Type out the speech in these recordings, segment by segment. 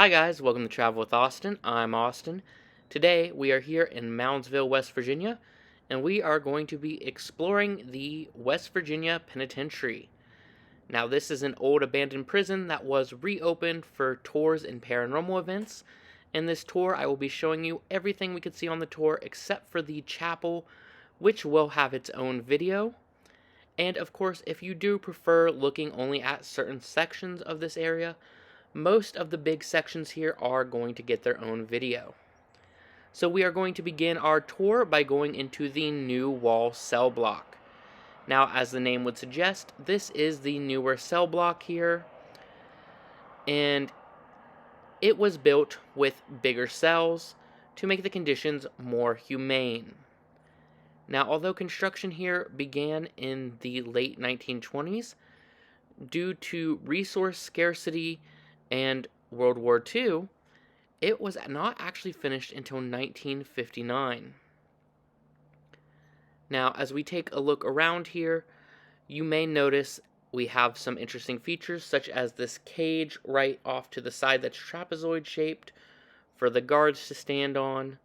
Hi guys, welcome to Travel with Austin. I'm Austin. Today we are here in Moundsville, West Virginia, and we are going to be exploring the West Virginia Penitentiary. Now this is an old abandoned prison that was reopened for tours and paranormal events. In this tour I will be showing you everything we could see on the tour except for the chapel, which will have its own video. And of course, if you do prefer looking only at certain sections of this area, most of the big sections here are going to get their own video. So we are going to begin our tour by going into the new wall cell block. Now, as the name would suggest, this is the newer cell block here, and it was built with bigger cells to make the conditions more humane. Now, although construction here began in the late 1920s, due to resource scarcity and World War II, it was not actually finished until 1959. Now, as we take a look around here, you may notice we have some interesting features, such as this cage right off to the side that's trapezoid shaped for the guards to stand on.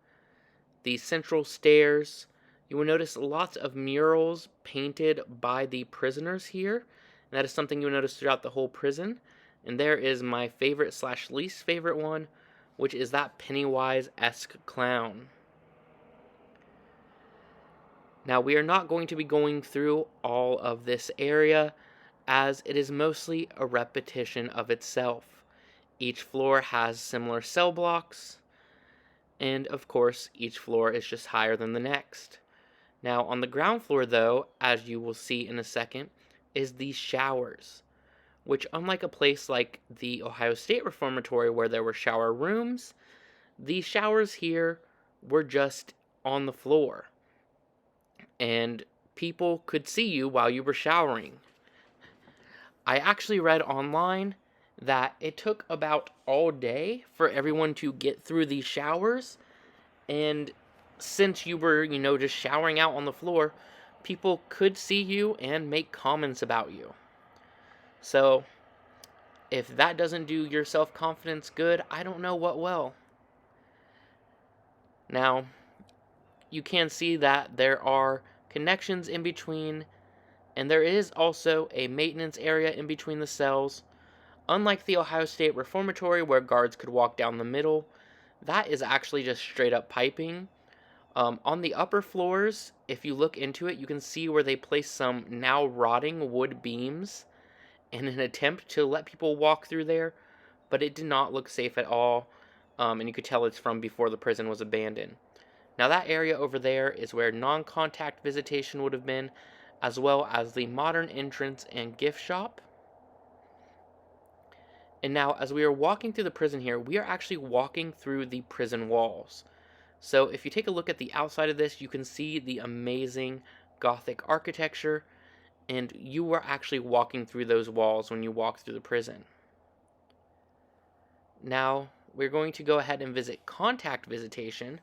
The central stairs, you will notice lots of murals painted by the prisoners here. And that is something you'll notice throughout the whole prison. And there is my favorite / least favorite one, which is that Pennywise-esque clown. Now, we are not going to be going through all of this area, as it is mostly a repetition of itself. Each floor has similar cell blocks, and of course, each floor is just higher than the next. Now, on the ground floor, though, as you will see in a second, is the showers, which, unlike a place like the Ohio State Reformatory where there were shower rooms, the showers here were just on the floor, and people could see you while you were showering. I actually read online that it took about all day for everyone to get through these showers, and since you were, just showering out on the floor, people could see you and make comments about you. So, if that doesn't do your self-confidence good, I don't know what will. Now, you can see that there are connections in between, and there is also a maintenance area in between the cells. Unlike the Ohio State Reformatory, where guards could walk down the middle, that is actually just straight up piping. On the upper floors, if you look into it, you can see where they place some now rotting wood beams in an attempt to let people walk through there, but it did not look safe at all, and you could tell it's from before the prison was abandoned. Now that area over there is where non-contact visitation would have been, as well as the modern entrance and gift shop. And now, as we are walking through the prison here, we are actually walking through the prison walls. So if you take a look at the outside of this, you can see the amazing Gothic architecture, and you were actually walking through those walls when you walked through the prison. Now, we're going to go ahead and visit contact visitation,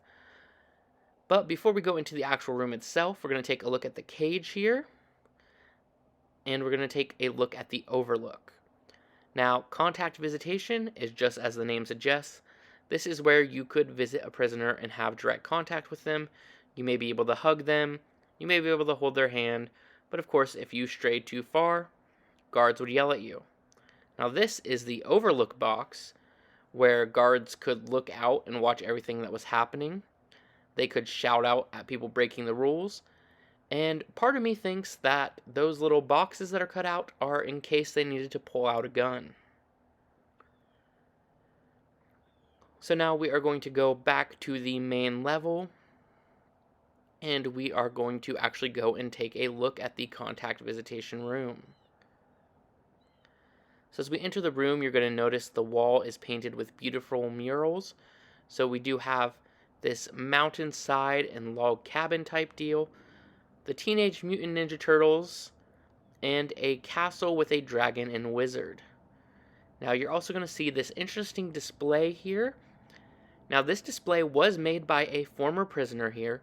but before we go into the actual room itself, we're going to take a look at the cage here, and we're going to take a look at the overlook. Now, contact visitation is just as the name suggests. This is where you could visit a prisoner and have direct contact with them. You may be able to hug them, you may be able to hold their hand, but of course, if you strayed too far, guards would yell at you. Now, this is the overlook box, where guards could look out and watch everything that was happening. They could shout out at people breaking the rules, and part of me thinks that those little boxes that are cut out are in case they needed to pull out a gun. So now we are going to go back to the main level, and we are going to actually go and take a look at the contact visitation room. So as we enter the room, you're going to notice the wall is painted with beautiful murals. So we do have this mountainside and log cabin type deal, the Teenage Mutant Ninja Turtles, and a castle with a dragon and wizard. Now you're also going to see this interesting display here. Now this display was made by a former prisoner here,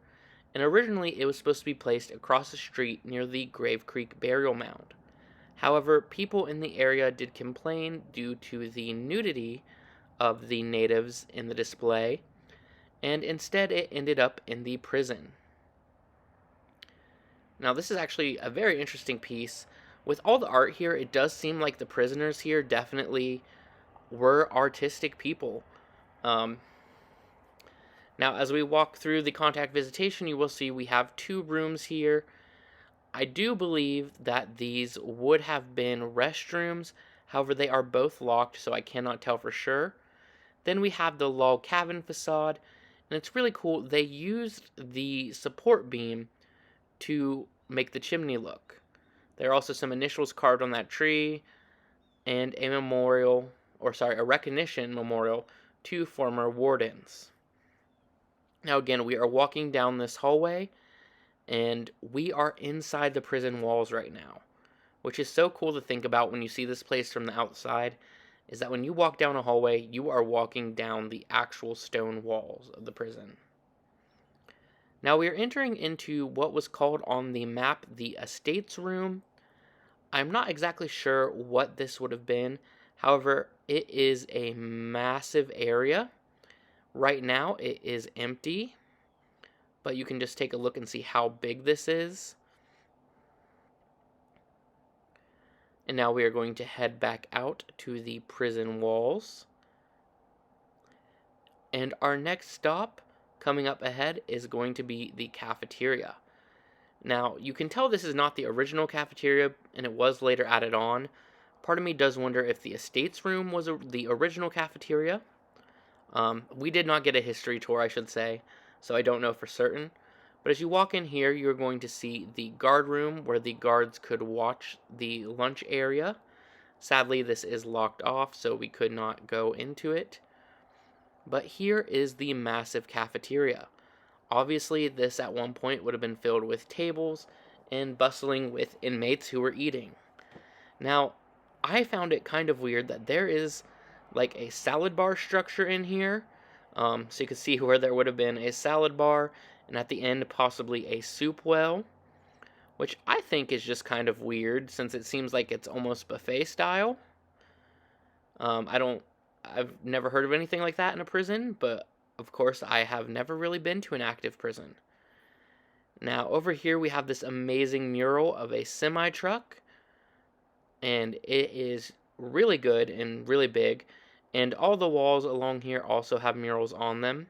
and originally it was supposed to be placed across the street near the Grave Creek burial mound. However, people in the area did complain due to the nudity of the natives in the display, and instead it ended up in the prison. Now, this is actually a very interesting piece. With all the art here, it does seem like the prisoners here definitely were artistic people. Um, Now, as we walk through the contact visitation, you will see we have 2 rooms here. I do believe that these would have been restrooms. However, they are both locked, so I cannot tell for sure. Then we have the log cabin facade, and it's really cool. They used the support beam to make the chimney look. There are also some initials carved on that tree, and a a recognition memorial to former wardens. Now again, we are walking down this hallway, and we are inside the prison walls right now, which is so cool to think about when you see this place from the outside, is that when you walk down a hallway, you are walking down the actual stone walls of the prison. Now we are entering into what was called on the map the Estates Room. I'm not exactly sure what this would have been. However, it is a massive area. Right now it is empty, but you can just take a look and see how big this is. And now we are going to head back out to the prison walls. And our next stop coming up ahead is going to be the cafeteria. Now, you can tell this is not the original cafeteria, and it was later added on. Part of me does wonder if the Estates Room was the original cafeteria. We did not get a history tour, I should say, so I don't know for certain. But as you walk in here, you're going to see the guard room where the guards could watch the lunch area. Sadly, this is locked off, so we could not go into it. But here is the massive cafeteria. Obviously, this at one point would have been filled with tables and bustling with inmates who were eating. Now, I found it kind of weird that there is like a salad bar structure in here. So you can see where there would have been a salad bar, and at the end possibly a soup well, which I think is just kind of weird since it seems like it's almost buffet style. I've never heard of anything like that in a prison, but of course I have never really been to an active prison. Now over here we have this amazing mural of a semi-truck, and it is really good and really big, and all the walls along here also have murals on them.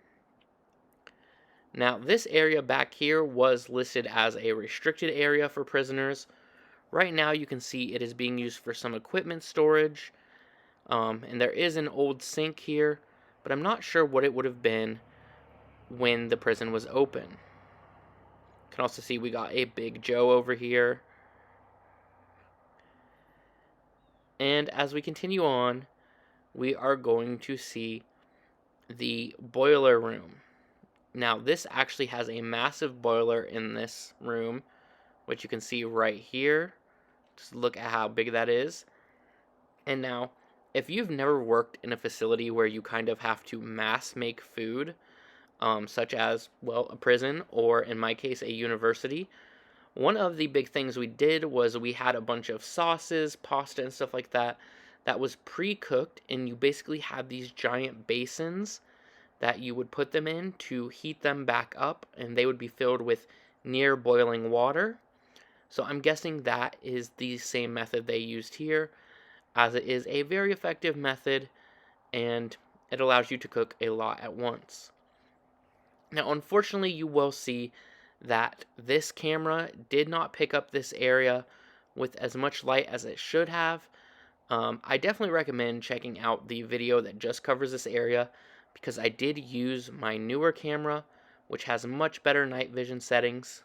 Now this area back here was listed as a restricted area for prisoners. Right now you can see it is being used for some equipment storage, and there is an old sink here, but I'm not sure what it would have been when the prison was open. You can also see we got a Big Joe over here. And as we continue on, we are going to see the boiler room. Now, this actually has a massive boiler in this room, which you can see right here. Just look at how big that is. And now, if you've never worked in a facility where you kind of have to mass make food, such as, well, a prison, or in my case, a university, one of the big things we did was we had a bunch of sauces, pasta, and stuff like that that was pre-cooked, and you basically had these giant basins that you would put them in to heat them back up, and they would be filled with near boiling water. So I'm guessing that is the same method they used here, as it is a very effective method, and it allows you to cook a lot at once. Now, unfortunately, you will see that this camera did not pick up this area with as much light as it should have. I definitely recommend checking out the video that just covers this area, because I did use my newer camera, which has much better night vision settings.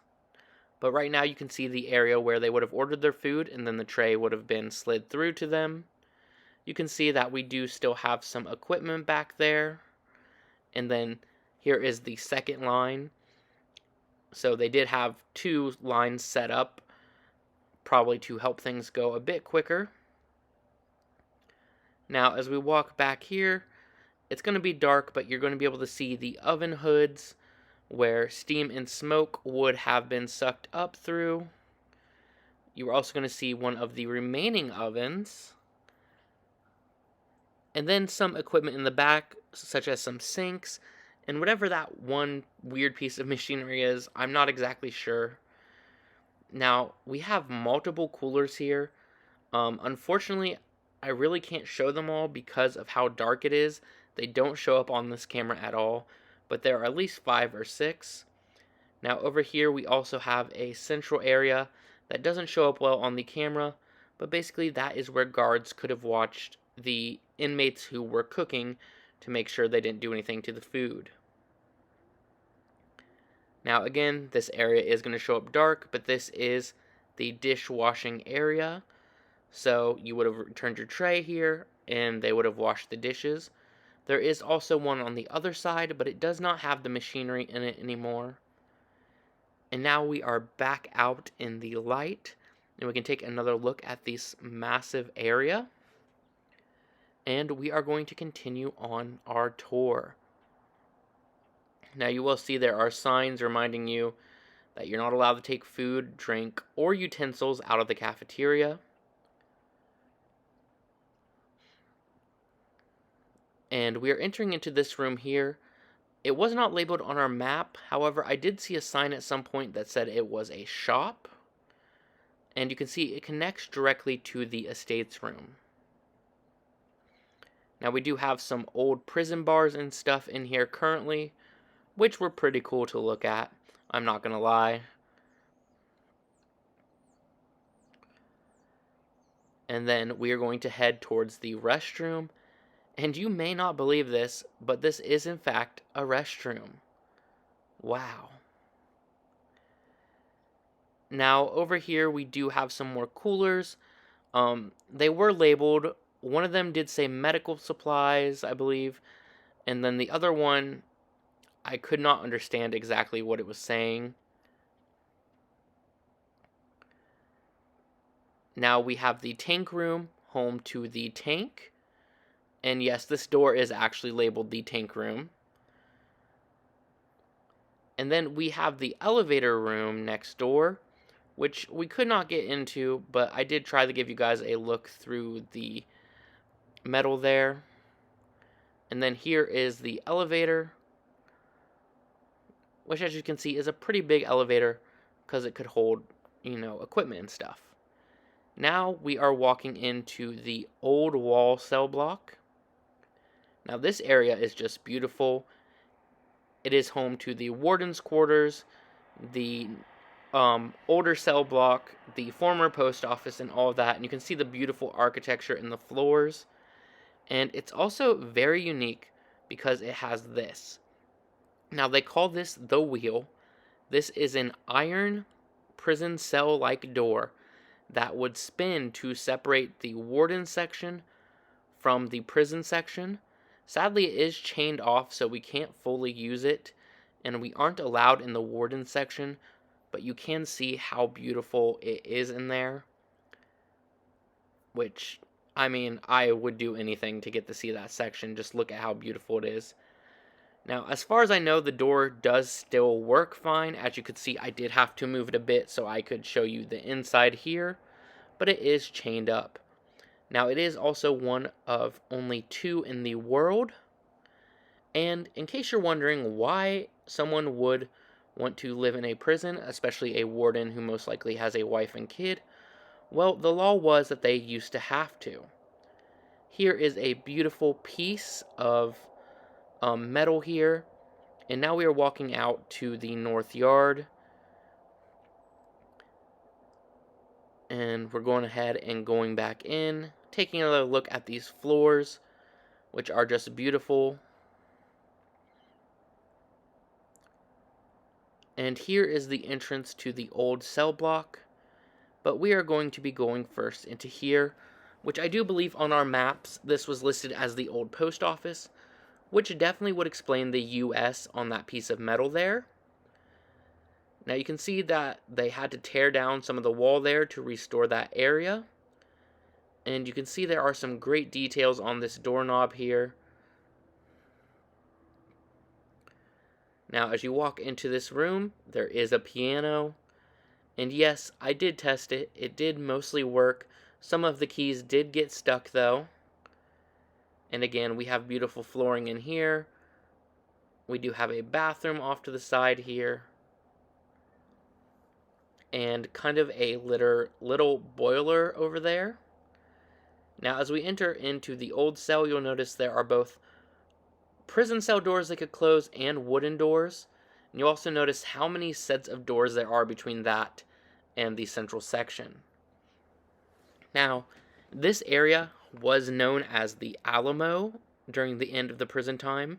But right now you can see the area where they would have ordered their food, and then the tray would have been slid through to them. You can see that we do still have some equipment back there. And then here is the second line. So they did have 2 lines set up, probably to help things go a bit quicker. Now, as we walk back here, it's going to be dark, but you're going to be able to see the oven hoods where steam and smoke would have been sucked up through. You are also going to see one of the remaining ovens. And then some equipment in the back, such as some sinks, and whatever that one weird piece of machinery is, I'm not exactly sure. Now, we have multiple coolers here. Unfortunately, I really can't show them all because of how dark it is. They don't show up on this camera at all, but there are at least 5 or 6. Now over here we also have a central area that doesn't show up well on the camera, but basically that is where guards could have watched the inmates who were cooking to make sure they didn't do anything to the food. Now again, this area is going to show up dark, but this is the dishwashing area. So you would have returned your tray here, and they would have washed the dishes. There is also one on the other side, but it does not have the machinery in it anymore. And now we are back out in the light, and we can take another look at this massive area. And we are going to continue on our tour. Now you will see there are signs reminding you that you're not allowed to take food, drink, or utensils out of the cafeteria. And we are entering into this room here. It was not labeled on our map, however, I did see a sign at some point that said it was a shop. And you can see it connects directly to the estates room. Now we do have some old prison bars and stuff in here currently, which were pretty cool to look at, I'm not gonna lie. And then we are going to head towards the restroom. And you may not believe this, but this is in fact a restroom. Wow. Now over here we do have some more coolers. They were labeled. One of them did say medical supplies, I believe. And then the other one, I could not understand exactly what it was saying. Now we have the tank room, home to the tank. And yes, this door is actually labeled the tank room. And then we have the elevator room next door, which we could not get into, but I did try to give you guys a look through the metal there. And then here is the elevator, which as you can see is a pretty big elevator because it could hold, equipment and stuff. Now we are walking into the old wall cell block. Now this area is just beautiful. It is home to the warden's quarters, the older cell block, the former post office, and all of that. And you can see the beautiful architecture in the floors. And it's also very unique because it has this. Now they call this the wheel. This is an iron prison cell-like door that would spin to separate the warden section from the prison section. Sadly, it is chained off, so we can't fully use it, and we aren't allowed in the warden section, but you can see how beautiful it is in there, which, I would do anything to get to see that section. Just look at how beautiful it is. Now, as far as I know, the door does still work fine. As you could see, I did have to move it a bit so I could show you the inside here, but it is chained up. Now, it is also one of only 2 in the world. And in case you're wondering why someone would want to live in a prison, especially a warden who most likely has a wife and kid, well, the law was that they used to have to. Here is a beautiful piece of metal here. And now we are walking out to the north yard. And we're going ahead and going back in, taking another look at these floors, which are just beautiful. And here is the entrance to the old cell block. But we are going to be going first into here, which I do believe on our maps this was listed as the old post office, which definitely would explain the US on that piece of metal there. Now you can see that they had to tear down some of the wall there to restore that area. And you can see there are some great details on this doorknob here. Now as you walk into this room, there is a piano. And yes, I did test it. It did mostly work. Some of the keys did get stuck though. And again, we have beautiful flooring in here. We do have a bathroom off to the side here. And kind of a little boiler over there. Now, as we enter into the old cell, you'll notice there are both prison cell doors that could close and wooden doors. And you'll also notice how many sets of doors there are between that and the central section. Now, this area was known as the Alamo during the end of the prison time,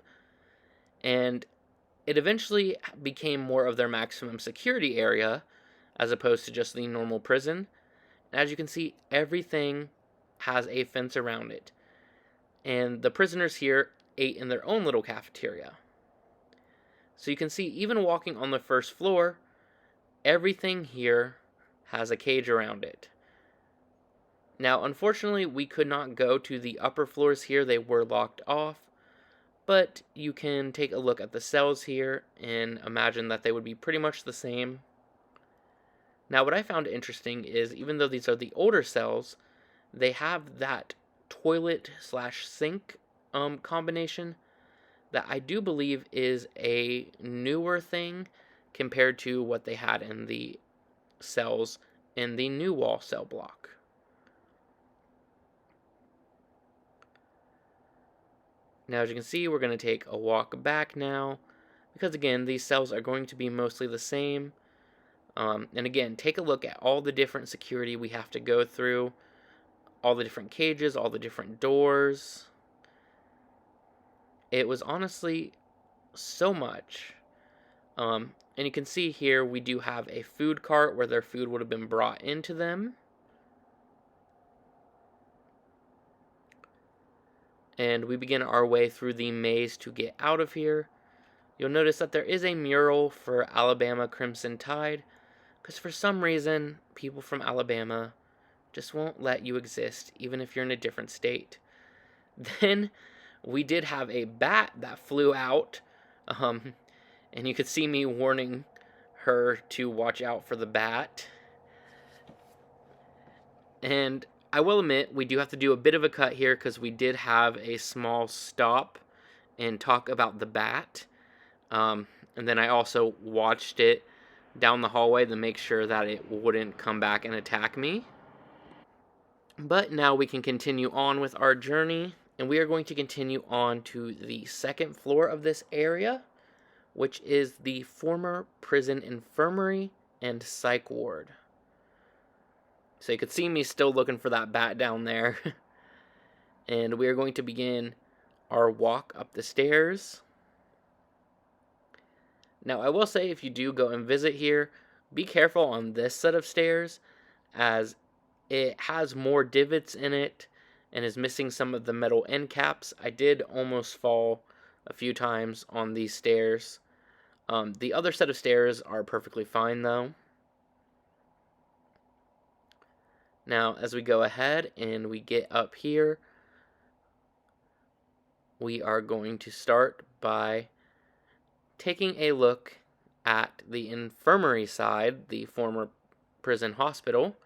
and it eventually became more of their maximum security area as opposed to just the normal prison. And as you can see, everything has a fence around it, and the prisoners here ate in their own little cafeteria. So you can see, even walking on the first floor, everything here has a cage around it. Now, unfortunately, we could not go to the upper floors here. They were locked off. But you can take a look at the cells here and imagine that they would be pretty much the same. Now, what I found interesting is, even though these are the older cells, they have that toilet/sink combination that I do believe is a newer thing compared to what they had in the cells in the new wall cell block. Now, as you can see, we're going to take a walk back now, because again, these cells are going to be mostly the same. And again, take a look at all the different security we have to go through, all the different cages, all the different doors. It was honestly so much. And you can see here we do have a food cart where their food would have been brought into them. And we begin our way through the maze to get out of here. You'll notice that there is a mural for Alabama Crimson Tide, because for some reason, people from Alabama just won't let you exist, even if you're in a different state. Then we did have a bat that flew out, and you could see me warning her to watch out for the bat. And I will admit, we do have to do a bit of a cut here, because we did have a small stop and talk about the bat. And then I also watched it down the hallway to make sure that it wouldn't come back and attack me. But now we can continue on with our journey, and we are going to continue on to the second floor of this area, which is the former prison infirmary and psych ward. So you could see me still looking for that bat down there. And we are going to begin our walk up the stairs. Now, I will say, if you do go and visit here, be careful on this set of stairs, as it has more divots in it and is missing some of the metal end caps. I did almost fall a few times on these stairs. The other set of stairs are perfectly fine, though. Now, as we go ahead and we get up here, we are going to start by taking a look at the infirmary side, the former prison hospital.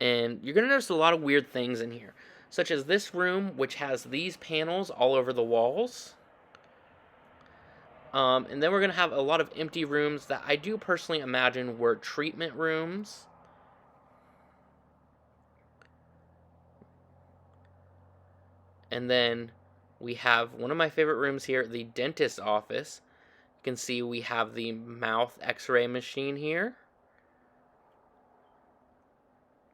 And you're going to notice a lot of weird things in here, such as this room, which has these panels all over the walls. And then we're going to have a lot of empty rooms that I do personally imagine were treatment rooms. And then we have one of my favorite rooms here, the dentist's office. You can see we have the mouth x-ray machine here,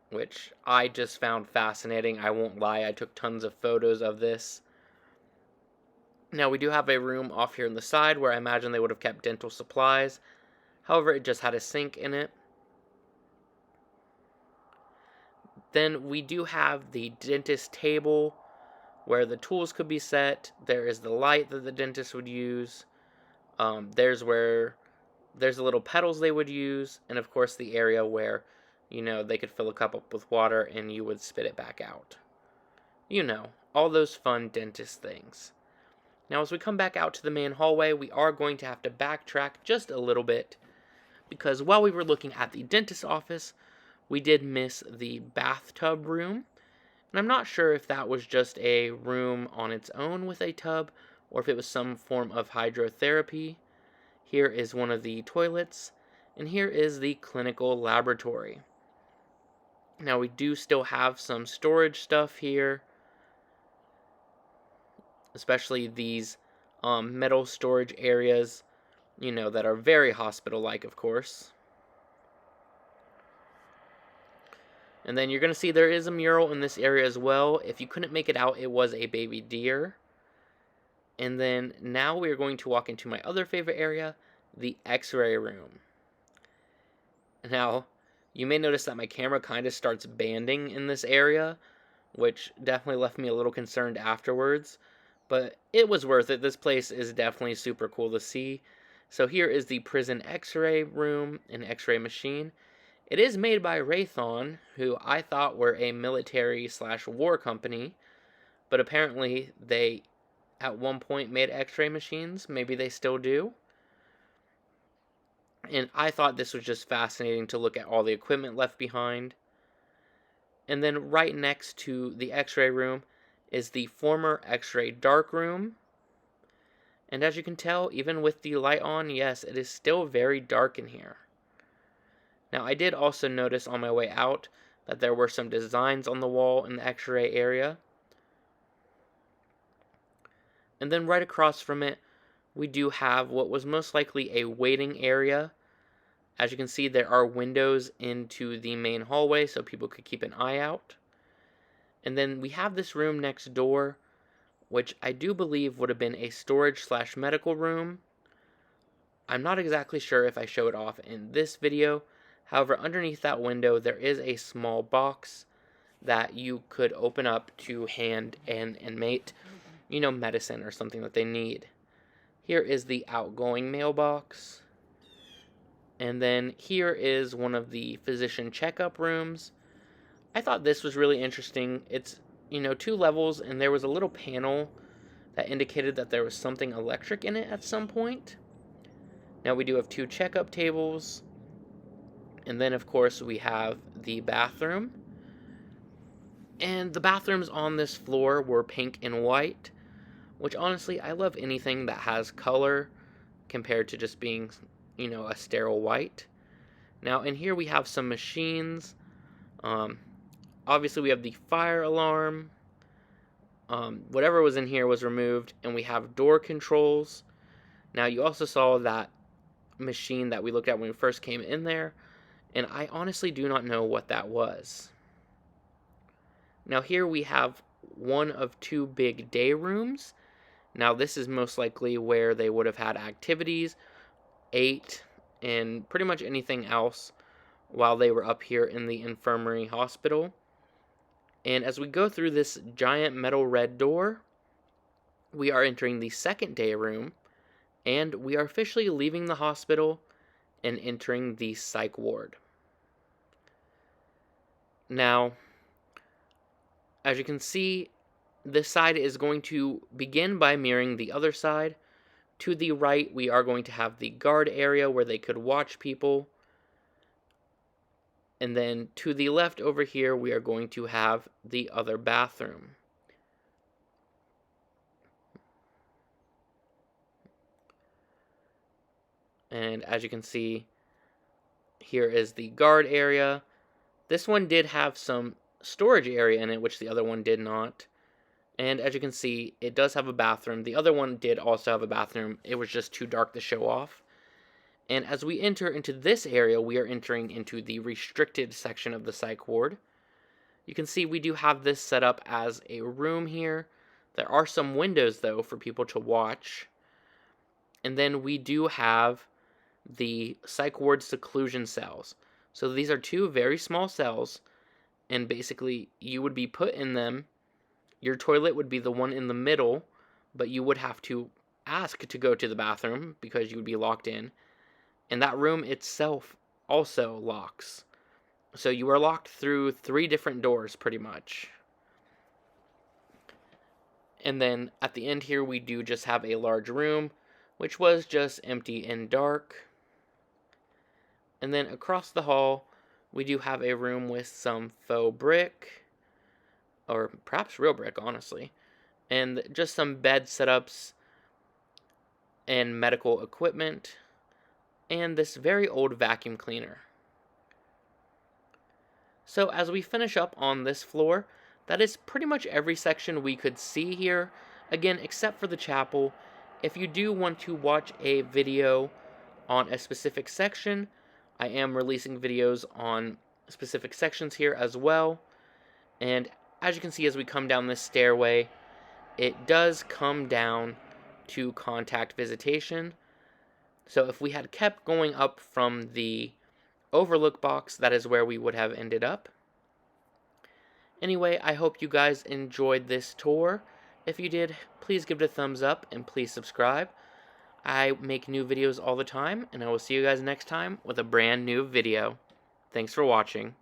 which I just found fascinating. I won't lie, I took tons of photos of this. Now, we do have a room off here on the side where I imagine they would have kept dental supplies. However, it just had a sink in it. Then we do have the dentist table where the tools could be set. There is the light that the dentist would use. There's the little pedals they would use. And of course the area where, they could fill a cup up with water and you would spit it back out. All those fun dentist things. Now, as we come back out to the main hallway, we are going to have to backtrack just a little bit, because while we were looking at the dentist's office, we did miss the bathtub room. And I'm not sure if that was just a room on its own with a tub, or if it was some form of hydrotherapy. Here is one of the toilets, and here is the clinical laboratory. Now we do still have some storage stuff here, especially these metal storage areas, that are very hospital-like, of course. And then you're going to see there is a mural in this area as well. If you couldn't make it out, it was a baby deer. And then now we are going to walk into my other favorite area, the X-ray room. Now, you may notice that my camera kind of starts banding in this area, which definitely left me a little concerned afterwards. But it was worth it. This place is definitely super cool to see. So here is the prison X-ray room and X-ray machine. It is made by Raytheon, who I thought were a military/war company, but apparently they at one point made X-ray machines. Maybe they still do. And I thought this was just fascinating to look at all the equipment left behind. And then right next to the X-ray room is the former X-ray dark room. And as you can tell, even with the light on, yes, it is still very dark in here. Now, I did also notice on my way out that there were some designs on the wall in the X-ray area. And then right across from it, we do have what was most likely a waiting area. As you can see, there are windows into the main hallway so people could keep an eye out. And then we have this room next door, which I do believe would have been a storage/medical room. I'm not exactly sure if I show it off in this video. However, underneath that window, there is a small box that you could open up to hand an inmate, medicine or something that they need. Here is the outgoing mailbox. And then here is one of the physician checkup rooms. I thought this was really interesting. It's, 2 levels, and there was a little panel that indicated that there was something electric in it at some point. Now we do have 2 checkup tables. And then, of course, we have the bathroom. And the bathrooms on this floor were pink and white, which honestly, I love anything that has color compared to just being, a sterile white. Now, in here we have some machines. Obviously, we have the fire alarm. Whatever was in here was removed, and we have door controls. Now, you also saw that machine that we looked at when we first came in there, and I honestly do not know what that was. Now here we have one of 2 big day rooms. Now this is most likely where they would have had activities, ate, and pretty much anything else while they were up here in the infirmary hospital. And as we go through this giant metal red door, we are entering the second day room, and we are officially leaving the hospital and entering the psych ward. Now, as you can see, this side is going to begin by mirroring the other side. To the right, we are going to have the guard area where they could watch people. And then to the left over here, we are going to have the other bathroom. And as you can see, here is the guard area. This one did have some storage area in it, which the other one did not. And as you can see, it does have a bathroom. The other one did also have a bathroom. It was just too dark to show off. And as we enter into this area, we are entering into the restricted section of the psych ward. You can see we do have this set up as a room here. There are some windows, though, for people to watch. And then we do have the psych ward seclusion cells. So these are 2 very small cells, and basically you would be put in them. Your toilet would be the one in the middle, but you would have to ask to go to the bathroom because you would be locked in. And that room itself also locks. So you are locked through 3 different doors pretty much. And then at the end here we do just have a large room, which was just empty and dark. And then across the hall, we do have a room with some faux brick. or perhaps real brick, honestly. And just some bed setups and medical equipment, and this very old vacuum cleaner. So as we finish up on this floor, that is pretty much every section we could see here, again, except for the chapel. If you do want to watch a video on a specific section, I am releasing videos on specific sections here as well. And as you can see, as we come down this stairway, it does come down to contact Visitation. So if we had kept going up from the overlook box, that is where we would have ended up. Anyway, I hope you guys enjoyed this tour. If you did, please give it a thumbs up and please subscribe. I make new videos all the time, and I will see you guys next time with a brand new video. Thanks for watching.